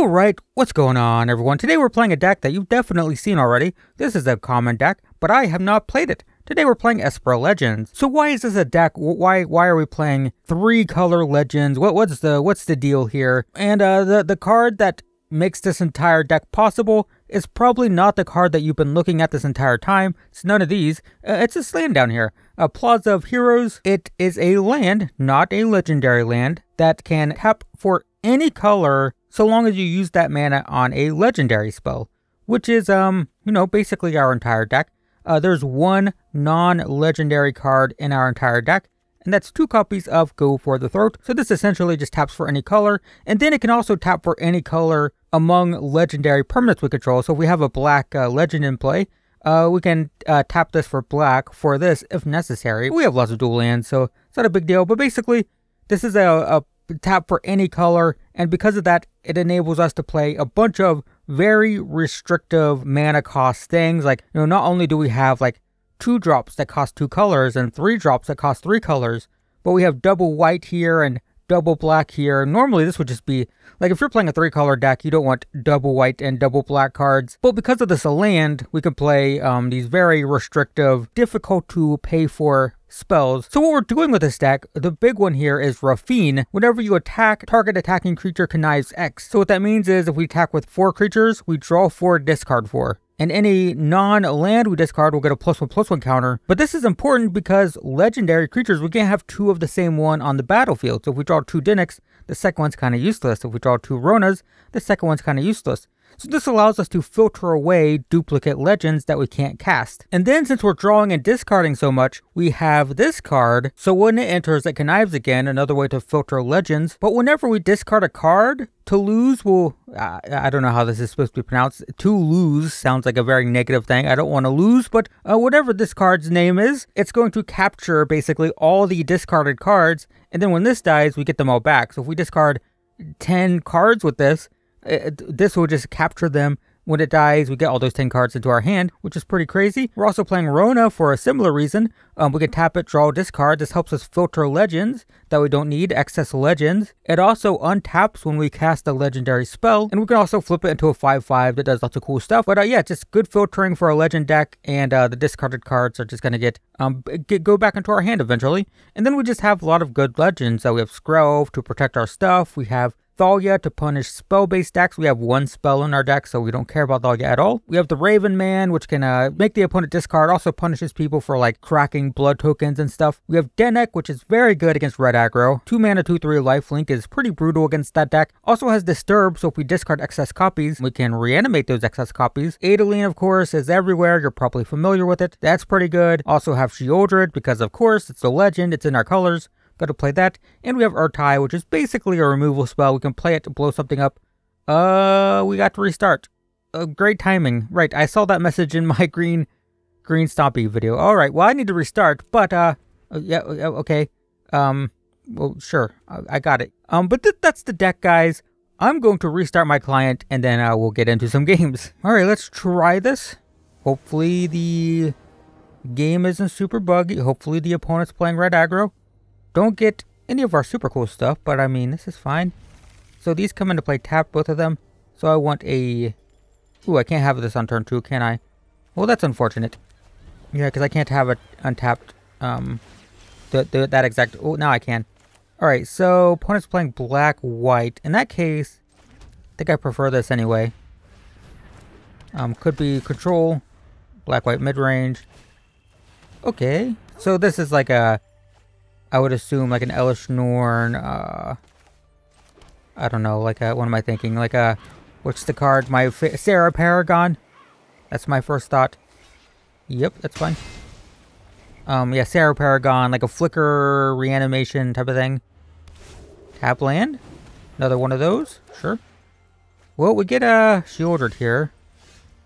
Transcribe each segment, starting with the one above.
Alright, what's going on everyone? Today we're playing a deck that you've definitely seen already. This is a common deck, but I have not played it. Today we're playing Esper Legends. So why is this a deck? Why are we playing 3-color Legends? What's the deal here? And the card that makes this entire deck possible is probably not the card that you've been looking at this entire time. It's none of these. It's this land down here. Plaza of Heroes. It is a land, not a legendary land, that can tap for any color so long as you use that mana on a legendary spell, which is, basically our entire deck. There's one non-legendary card in our entire deck, and that's 2 copies of Go for the Throat. So this essentially just taps for any color, and then it can also tap for any color among legendary permanents we control. So if we have a black legend in play, we can tap this for black for this if necessary. We have lots of dual lands, so it's not a big deal, but basically this is a tap for any color, and because of that, it enables us to play a bunch of very restrictive mana cost things. Like, not only do we have like 2 drops that cost 2 colors and 3 drops that cost 3 colors, but we have double white here and double black here. Normally this would just be like, if you're playing a 3-color deck, you don't want double white and double black cards, but because of this land, we can play these very restrictive, difficult to pay for spells. So what we're doing with this deck, the big one here is Raffine. Whenever you attack, target attacking creature connives X. So what that means is if we attack with 4 creatures, we draw 4, discard 4. And any non-land we discard will get a +1/+1 counter. But this is important because legendary creatures, we can't have 2 of the same one on the battlefield. So if we draw 2 Dinniks, the second one's kind of useless. If we draw 2 Ronas, the second one's kind of useless. So this allows us to filter away duplicate legends that we can't cast. And then since we're drawing and discarding so much, we have this card. So when it enters, it connives again, another way to filter legends. But whenever we discard a card, to lose will, I don't know how this is supposed to be pronounced. To lose sounds like a very negative thing. I don't want to lose, but whatever this card's name is, it's going to capture basically all the discarded cards. And then when this dies, we get them all back. So if we discard 10 cards with this, this will just capture them. When it dies, we get all those 10 cards into our hand, which is pretty crazy. We're also playing Rona for a similar reason. We can tap it, draw, discard. This helps us filter legends that we don't need, excess legends. It also untaps when we cast a legendary spell, and we can also flip it into a 5/5 that does lots of cool stuff. But yeah, just good filtering for a legend deck, and the discarded cards are just going to go back into our hand eventually. And then we just have a lot of good legends. We have Skrelv to protect our stuff. We have Thalia to punish spell-based decks. We have 1 spell in our deck, so we don't care about Thalia at all. We have the Raven Man, which can make the opponent discard, also punishes people for like cracking blood tokens and stuff. We have Denek, which is very good against Red Aggro. 2 mana, 2/3 lifelink is pretty brutal against that deck. Also has Disturb, so if we discard excess copies, we can reanimate those excess copies. Adeline, of course, is everywhere. You're probably familiar with it. That's pretty good. Also have Sheoldred, because of course, it's a legend, it's in our colors. Got to play that. And we have Urtai, which is basically a removal spell. We can play it to blow something up. We got to restart. Great timing. Right, I saw that message in my green stompy video. Alright, well, I need to restart, but, yeah, okay. Well, sure, I got it. But that's the deck, guys. I'm going to restart my client, and then we'll get into some games. Alright, let's try this. Hopefully the game isn't super buggy. Hopefully the opponent's playing Red Aggro. Don't get any of our super cool stuff, but I mean, this is fine. So these come into play, tap both of them. So I want a... Ooh, I can't have this on turn 2, can I? Well, that's unfortunate. Yeah, because I can't have it untapped. That exact... Oh, now I can. Alright, so opponent's playing black-white. In that case, I think I prefer this anyway. Could be control, black-white mid-range. Okay, so this is like a... I would assume like an Elish Norn, I don't know, like a, what am I thinking? Like a, what's the card? Sarah Paragon? That's my first thought. Yep, that's fine. Yeah, Sarah Paragon, like a flicker reanimation type of thing. Tap land. Another one of those, sure. Well, we get a Sheoldred here.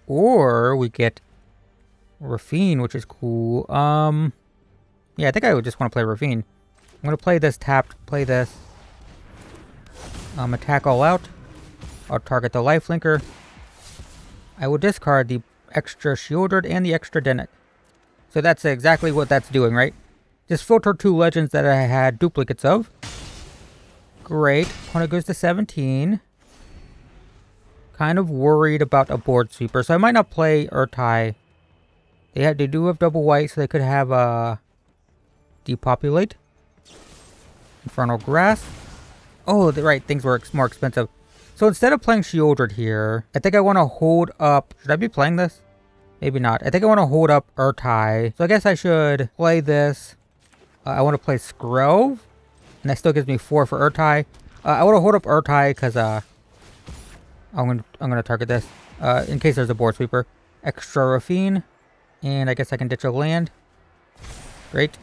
Or we get Raffine, which is cool. Yeah, I think I would just want to play Raffine. I'm going to play this tapped, play this. Attack all out. I'll target the lifelinker. I will discard the extra Sheoldred and the extra Denek. So that's exactly what that's doing, right? Just filter 2 legends that I had duplicates of. Great. Opponent goes to 17. kind of worried about a board sweeper, so I might not play Urtai. They do have double white, so they could have depopulate. Infernal Grass. Oh, right, things were more expensive. So instead of playing Shieldred here, I think I want to hold up... Should I be playing this? Maybe not. I think I want to hold up Urtai. So I guess I should play this. I want to play Scrove. And that still gives me 4 for Urtai. I want to hold up Urtai because I'm gonna target this. In case there's a board sweeper. Extra Raffine. And I guess I can ditch a land. Great.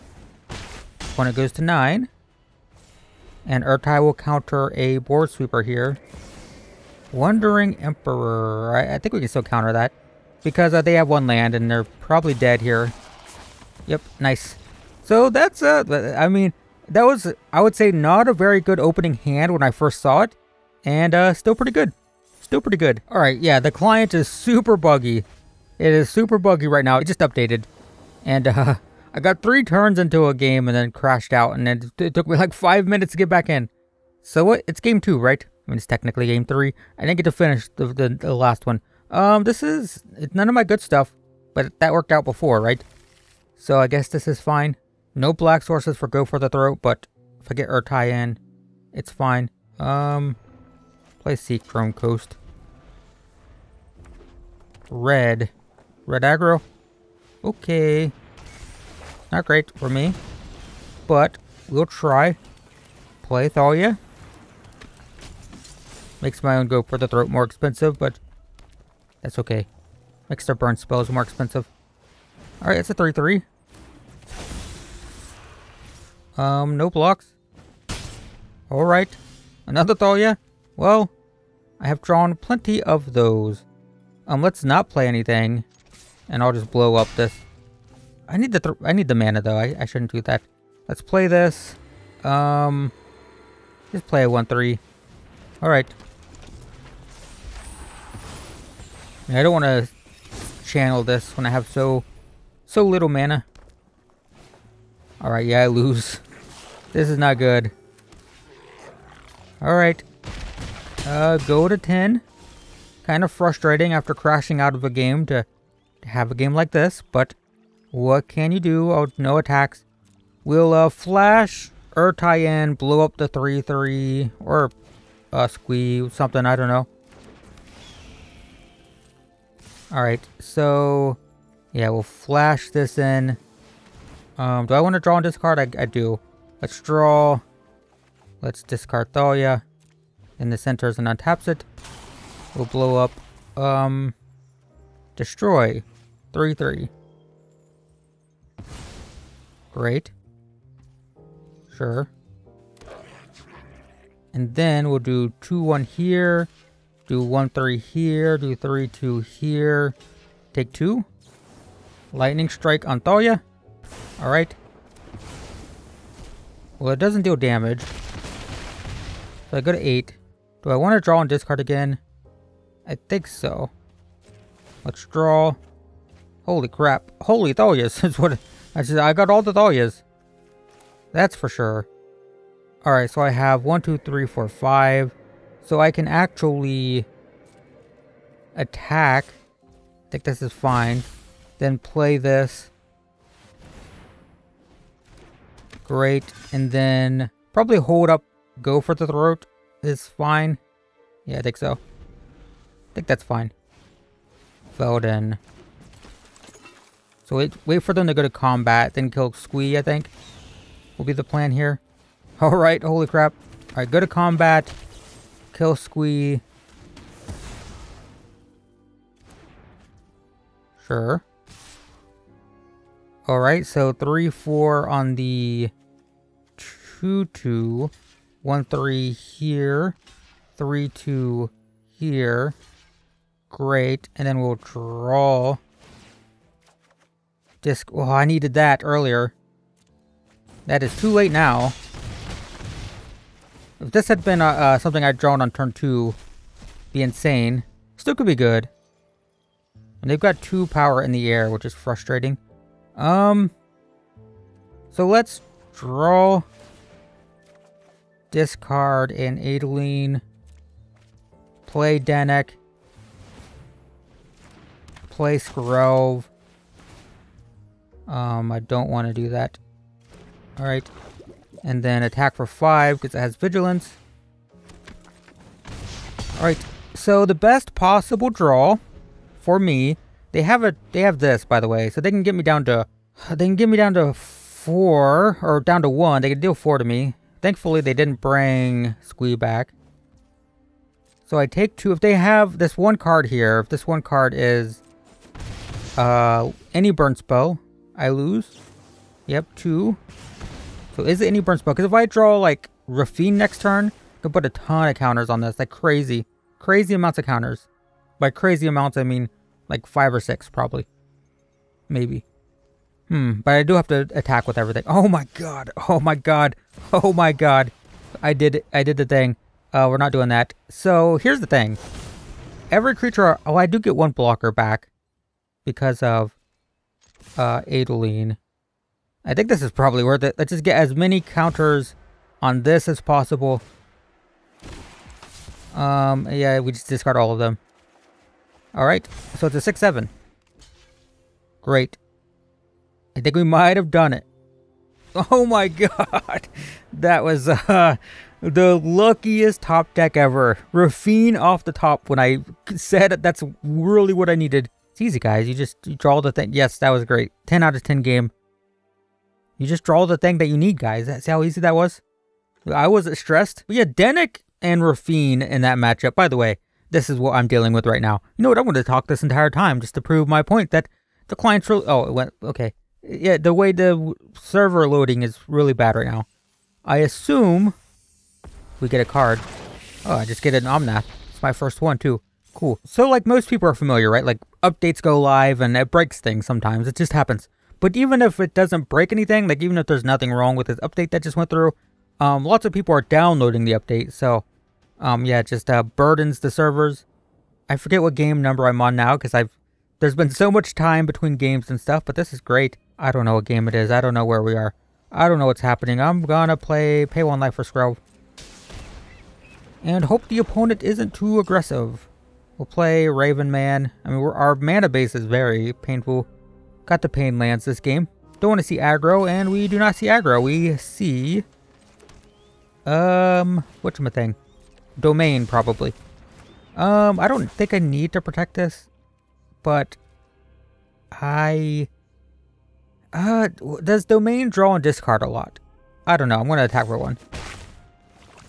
Opponent goes to 9. And Urtai will counter a board sweeper here. Wandering Emperor. I think we can still counter that. Because they have 1 land and they're probably dead here. Yep, nice. So that's, I mean, that was, I would say, not a very good opening hand when I first saw it. And still pretty good. Still pretty good. Alright, yeah, the client is super buggy. It is super buggy right now. It just updated. And I got 3 turns into a game and then crashed out. And then it took me like 5 minutes to get back in. So what? It's game 2, right? I mean, it's technically game 3. I didn't get to finish the last one. It's none of my good stuff. But that worked out before, right? So I guess this is fine. No black sources for Go for the Throat, but if I get Urtai in, it's fine. Play Seek Chrome Coast. Red Aggro. Okay. Not great for me. But we'll try. Play Thalia. Makes my own Go for the Throat more expensive, but that's okay. Makes their burn spells more expensive. Alright, it's a 3/3. No blocks. Alright. Another Thalia? Well, I have drawn plenty of those. Let's not play anything. And I'll just blow up this. I need the mana though. I shouldn't do that. Let's play this. Just play a 1/3. Alright. I don't want to channel this when I have so little mana. Alright, yeah, I lose. This is not good. Alright. Go to 10. Kind of frustrating after crashing out of a game to have a game like this, but what can you do? Oh, no attacks. We'll flash Urtai in, blow up the 3/3, or squeeze, something, I don't know. Alright, so yeah, we'll flash this in. Do I want to draw and discard? I do. Let's draw. Let's discard Thalia. In the centers and untaps it. We'll blow up. Destroy. 3/3. Great. Sure. And then we'll do 2/1 here. Do 1/3 here. Do 3/2 here. Take 2. Lightning Strike on Thalia. Alright. Well, it doesn't deal damage. So I go to 8. Do I want to draw and discard again? I think so. Let's draw. Holy crap. Holy Thalias is what... I got all the Thalias. That's for sure. Alright, so I have 1, 2, 3, 4, 5. So I can actually attack. I think this is fine. Then play this. Great. And then probably hold up Go for the Throat is fine. Yeah, I think so. I think that's fine. Felden. So wait for them to go to combat, then kill Squee, I think. Will be the plan here. Alright, holy crap. Alright, go to combat. Kill Squee. Sure. Alright, so 3/4 on the 2/2. 1/3 here. 3/2 here. Great. And then we'll draw. Oh, I needed that earlier. That is too late now. If this had been something I'd drawn on turn 2, be insane. Still could be good. And they've got 2 power in the air, which is frustrating. So let's draw. Discard an Adeline. Play Danek. play Scrove. I don't want to do that. Alright. And then attack for 5 because it has vigilance. Alright. So the best possible draw for me, they have this, by the way, so they can get me down to 4 or down to 1. They can deal 4 to me. Thankfully, they didn't bring Squee back. So I take 2. If they have this one card here, if this one card is any burn spell, I lose. Yep, 2. So is it any burn spell? Because if I draw like Rafine next turn, I can put a ton of counters on this, like crazy amounts of counters. By crazy amounts, I mean like 5 or 6, probably, maybe. But I do have to attack with everything. Oh my god! Oh my god! Oh my god! I did the thing. We're not doing that. So here's the thing. Every creature. Oh, I do get 1 blocker back because of Adeline. I think this is probably worth it. Let's just get as many counters on this as possible. Yeah, we just discard all of them. Alright, so it's a 6/7. Great. I think we might have done it. Oh my god! That was the luckiest top deck ever. Rafine off the top when I said that's really what I needed. It's easy, guys. You draw the thing. Yes, that was great. 10 out of 10 game. You just draw the thing that you need, guys. See how easy that was? I wasn't stressed. But yeah, Denick and Rafine in that matchup. By the way, this is what I'm dealing with right now. You know what? I'm going to talk this entire time just to prove my point that the client's really... Oh, it went... Okay. Yeah, the way the server loading is really bad right now. I assume we get a card. Oh, I just get an Omnath. It's my first one, too. Cool. So, like, most people are familiar, right? Like, updates go live and it breaks things sometimes. It just happens. But even if it doesn't break anything, like, even if there's nothing wrong with this update that just went through, lots of people are downloading the update. So, yeah, it just burdens the servers. I forget what game number I'm on now because there's been so much time between games and stuff, but this is great. I don't know what game it is. I don't know where we are. I don't know what's happening. I'm gonna pay 1 life for Scrove. And hope the opponent isn't too aggressive. We'll play Raven Man. I mean, our mana base is very painful. Got the pain lands this game. Don't want to see aggro, and we do not see aggro. We see... whatchamacallit? Domain, probably. I don't think I need to protect this. But... does Domain draw and discard a lot? I don't know. I'm going to attack for 1.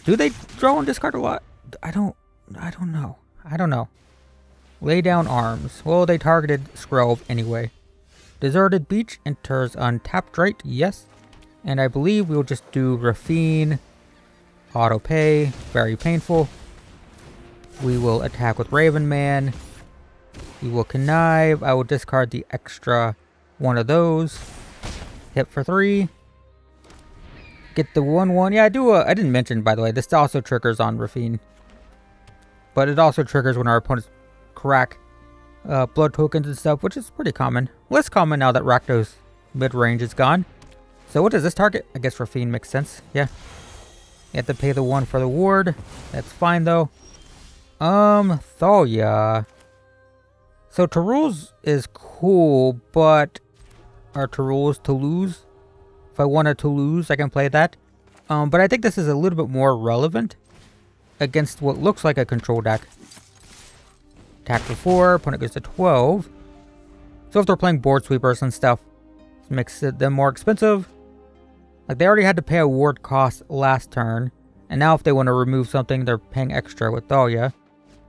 Do they draw and discard a lot? I don't know. I don't know. Lay down arms. Well, they targeted Scrove anyway. Deserted Beach enters untapped, right? Yes. And I believe we'll just do Rafine. Auto pay. Very painful. We will attack with Raven Man. We will connive. I will discard the extra one of those. Hit for 3. Get the 1/1. Yeah, I didn't mention, by the way, this also triggers on Rafine. But it also triggers when our opponents crack blood tokens and stuff, which is pretty common. Less common now that Rakdos mid-range is gone. So what does this target? I guess Rafine makes sense. Yeah. You have to pay the 1 for the ward. That's fine, though. Thalia. So Tyrule's is cool, but... Or Tyrule's to lose. If I wanted to lose, I can play that. But I think this is a little bit more relevant against what looks like a control deck. Attack for 4, opponent goes to 12. So if they're playing board sweepers and stuff, it makes them more expensive. Like, they already had to pay a ward cost last turn. And now if they want to remove something, they're paying extra with Thalia.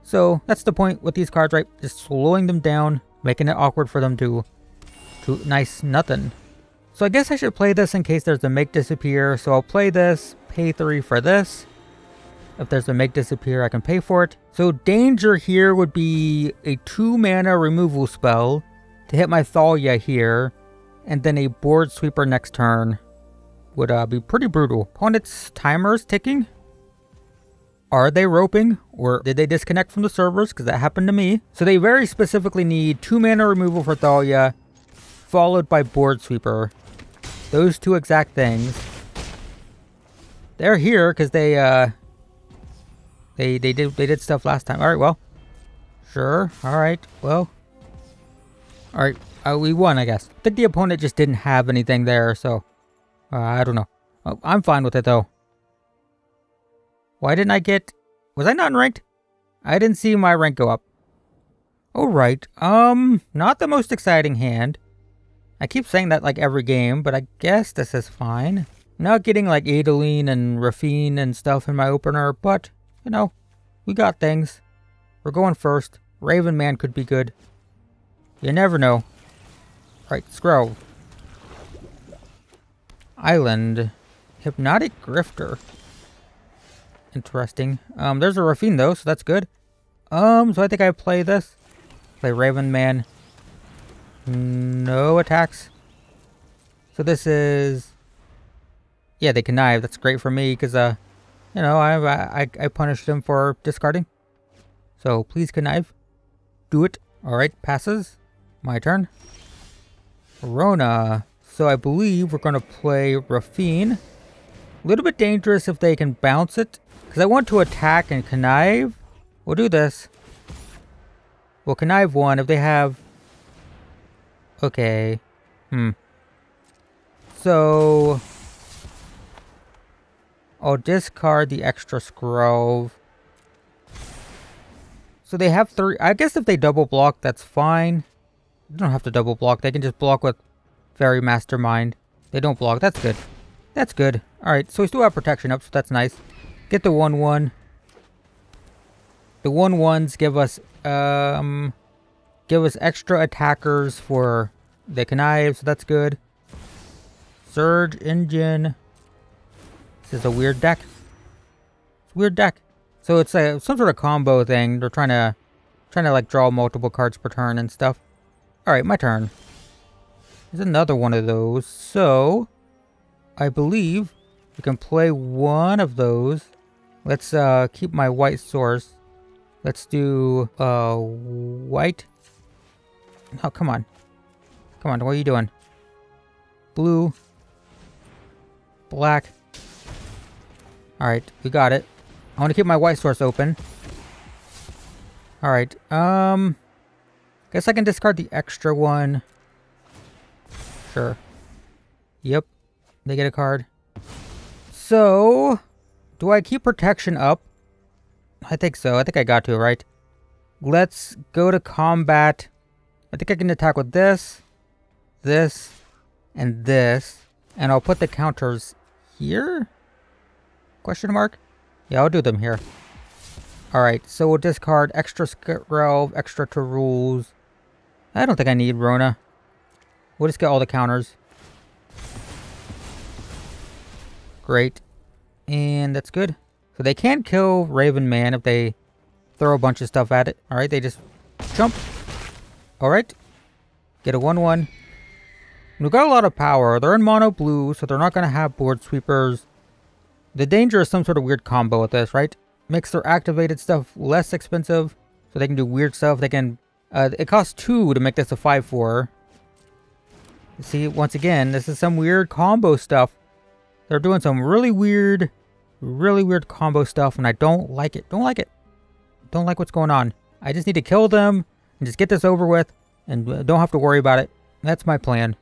So that's the point with these cards, right? Just slowing them down, making it awkward for them to nice nothing. So I guess I should play this in case there's a make disappear. So I'll play this, pay 3 for this. If there's a make disappear, I can pay for it. So danger here would be a 2 mana removal spell to hit my Thalia here. And then a board sweeper next turn would be pretty brutal. Opponent's timer's ticking. Are they roping? Or did they disconnect from the servers? Because that happened to me. So they very specifically need 2 mana removal for Thalia, followed by board sweeper. Those 2 exact things. They're here because they did stuff last time. All right, well, sure. All right, well, Alright, we won, I guess. I think the opponent just didn't have anything there, so... I don't know. Oh, I'm fine with it, though. Why didn't I get... Was I not ranked? I didn't see my rank go up. Alright, not the most exciting hand. I keep saying that like every game, but I guess this is fine. I'm not getting like Adeline and Rafine and stuff in my opener, but, you know, we got things. We're going first. Raven Man could be good. You never know. Right, Scroll. Island. Hypnotic Grifter. Interesting. There's a Rafine though, so that's good. So I think I play this. Play Raven Man. No attacks. So this is... Yeah, they connive. That's great for me, because, you know, I punished them for discarding. So, please connive. Do it. Alright, passes. My turn. Rona. So I believe we're going to play Rafine. A little bit dangerous if they can bounce it, because I want to attack and connive. We'll do this. We'll connive one if they have... Okay. So... I'll discard the extra Scrove. So they have 3... I guess if they double block, that's fine. They don't have to double block. They can just block with Fairy Mastermind. They don't block. That's good. That's good. Alright, so we still have protection up, so that's nice. Get the 1/1. The 1/1s give us extra attackers for the connive, so that's good. Surge Engine. This is a weird deck. It's a weird deck. So it's some sort of combo thing. They're trying to like draw multiple cards per turn and stuff. Alright, my turn. There's another one of those. So I believe we can play one of those. Let's keep my white source. Let's do white. Oh, come on. Come on, what are you doing? Blue. Black. Alright, we got it. I want to keep my white source open. Alright, guess I can discard the extra one. Sure. Yep. They get a card. So, do I keep protection up? I think so. I think I got to, right? Let's go to combat. I think I can attack with this, this, and this. And I'll put the counters here? Question mark? Yeah, I'll do them here. Alright, so we'll discard extra Scrove, extra to rules. I don't think I need Rona. We'll just get all the counters. Great. And that's good. So they can kill Raven Man if they throw a bunch of stuff at it. Alright, they just jump. Alright. Get a 1/1. We've got a lot of power. They're in mono blue, so they're not going to have board sweepers. The danger is some sort of weird combo with this, right? Makes their activated stuff less expensive, so they can do weird stuff. They can... it costs 2 to make this a 5/4. See, once again, this is some weird combo stuff. They're doing some really weird combo stuff, and I don't like it. Don't like it. Don't like what's going on. I just need to kill them and just get this over with, and don't have to worry about it. That's my plan.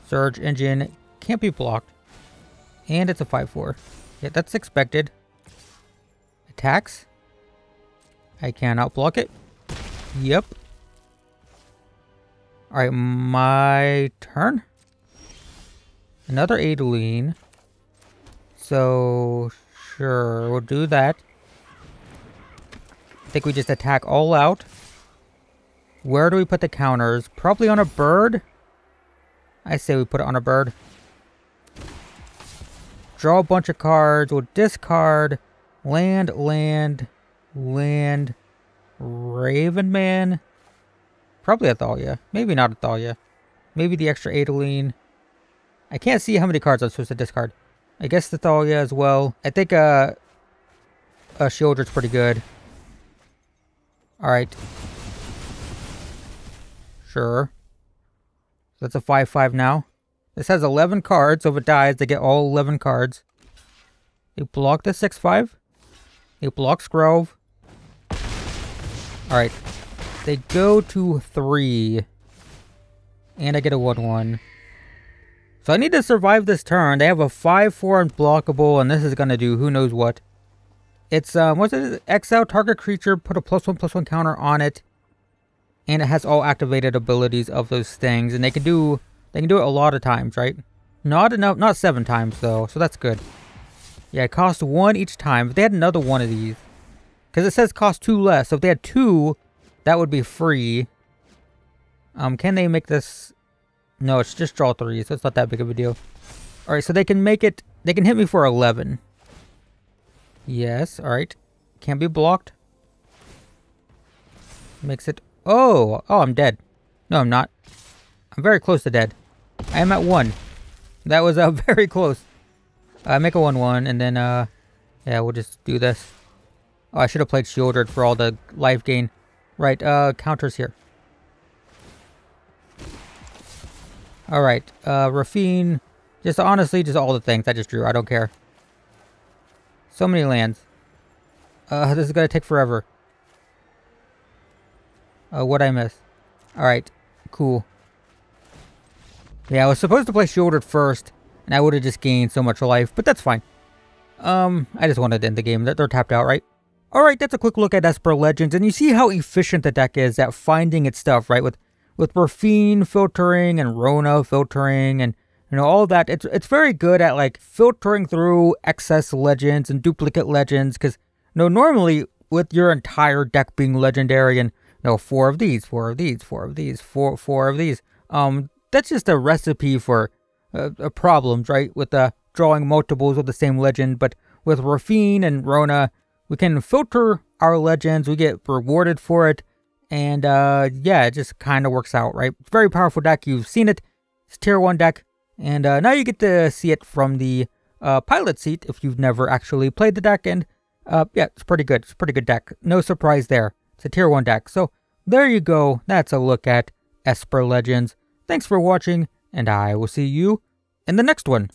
Surge Engine can't be blocked. And it's a 5/4. Yeah, that's expected. Attacks. I cannot block it. Yep. Alright, my turn. Another Adeline. So, sure, we'll do that. I think we just attack all out. Where do we put the counters? Probably on a bird. I say we put it on a bird. Draw a bunch of cards. We'll discard. Land. Raven Man. Probably Athalia. Maybe not Athalia. Maybe the extra Adeline. I can't see how many cards I'm supposed to discard. I guess Athalia as well. I think Shieldred's pretty good. Alright. Sure. So that's a 5/5 now. This has 11 cards, so if it dies, they get all 11 cards. They block the 6/5. They block Scrove. Alright. they go to 3. And I get a 1/1. So I need to survive this turn. They have a 5/4 unblockable, and this is gonna do who knows what. It's, what's it? Exile target creature, put a +1/+1 counter on it. And it has all activated abilities of those things. And they can do it a lot of times, right? Not enough, not 7 times though, so that's good. Yeah, it costs 1 each time. If they had another one of these, because it says cost 2 less, so if they had 2, that would be free. Can they make this? No, it's just draw 3, so it's not that big of a deal. Alright, so they can make it, they can hit me for 11. Yes, alright. Can't be blocked. Makes it, oh, I'm dead. No, I'm not. I'm very close to dead. I am at 1. That was very close. Make a 1/1, and then, yeah, we'll just do this. Oh, I should have played Shieldred for all the life gain. Right, counters here. Alright, Rafine. Just honestly, just all the things I just drew. I don't care. So many lands. This is gonna take forever. What'd I miss? Alright, cool. Yeah, I was supposed to play Shieldred first, and I would have just gained so much life, but that's fine. I just wanted to end the game. They're tapped out, right? Alright, that's a quick look at Esper Legends, and you see how efficient the deck is at finding its stuff, right? With Rafine filtering and Rona filtering and, you know, all that. It's very good at, like, filtering through excess legends and duplicate legends, because, you know, normally with your entire deck being legendary and, you know, 4 of these, 4 of these, 4 of these, 4 of these, that's just a recipe for problems, right? With drawing multiples of the same legend. But with Rafine and Rona, we can filter our legends. We get rewarded for it. And yeah, it just kind of works out, right? It's a very powerful deck. You've seen it. It's tier 1 deck. And now you get to see it from the pilot seat if you've never actually played the deck. And yeah, it's pretty good. It's a pretty good deck. No surprise there. It's a tier 1 deck. So there you go. That's a look at Esper Legends. Thanks for watching, and I will see you in the next one.